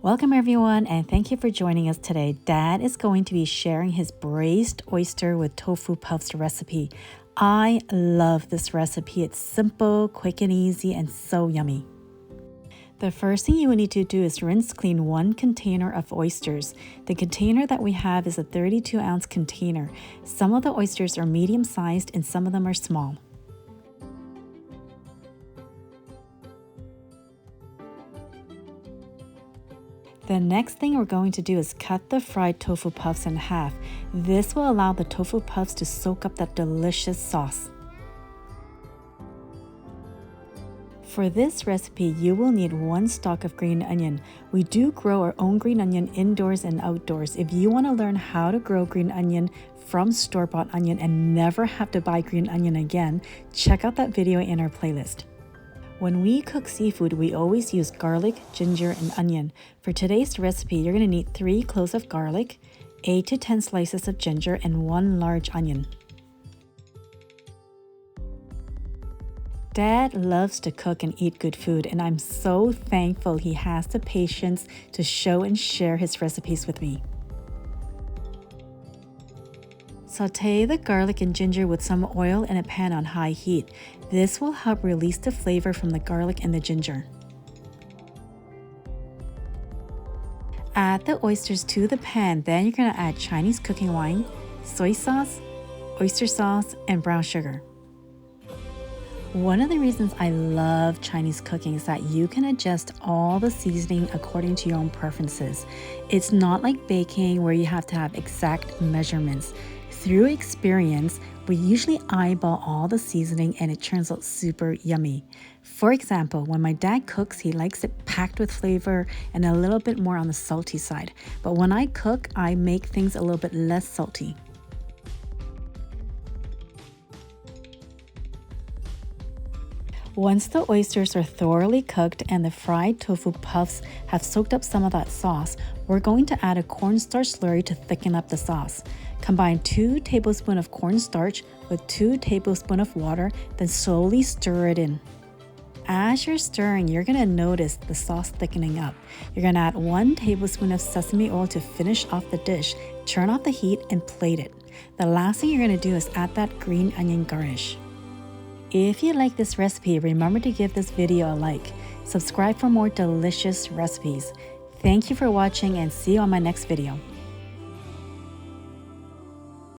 Welcome everyone, and thank you for joining us today. Dad is going to be sharing his braised oyster with tofu puffs recipe. I love this recipe. It's simple, quick and easy, and so yummy. The first thing you will need to do is rinse clean 1 container of oysters. The container that we have is a 32-ounce container. Some of the oysters are medium-sized and some of them are small. The next thing we're going to do is cut the fried tofu puffs in half. This will allow the tofu puffs to soak up that delicious sauce. For this recipe, you will need 1 stalk of green onion. We do grow our own green onion indoors and outdoors. If you want to learn how to grow green onion from store-bought onion and never have to buy green onion again, check out that video in our playlist. When we cook seafood, we always use garlic, ginger, and onion. For today's recipe, you're going to need 3 cloves of garlic, 8 to 10 slices of ginger, and 1 large onion. Dad loves to cook and eat good food, and I'm so thankful he has the patience to show and share his recipes with me. Sauté the garlic and ginger with some oil in a pan on high heat. This will help release the flavor from the garlic and the ginger. Add the oysters to the pan, then you're going to add Chinese cooking wine, soy sauce, oyster sauce, and brown sugar. One of the reasons I love Chinese cooking is that you can adjust all the seasoning according to your own preferences. It's not like baking where you have to have exact measurements. Through experience, we usually eyeball all the seasoning and it turns out super yummy. For example, when my dad cooks, he likes it packed with flavor and a little bit more on the salty side. But when I cook, I make things a little bit less salty. Once the oysters are thoroughly cooked and the fried tofu puffs have soaked up some of that sauce, we're going to add a cornstarch slurry to thicken up the sauce. Combine 2 tablespoons of cornstarch with 2 tablespoons of water, then slowly stir it in. As you're stirring, you're going to notice the sauce thickening up. You're going to add 1 tablespoon of sesame oil to finish off the dish, turn off the heat, and plate it. The last thing you're going to do is add that green onion garnish. If you like this recipe, remember to give this video a like. Subscribe for more delicious recipes. Thank you for watching and see you on my next video.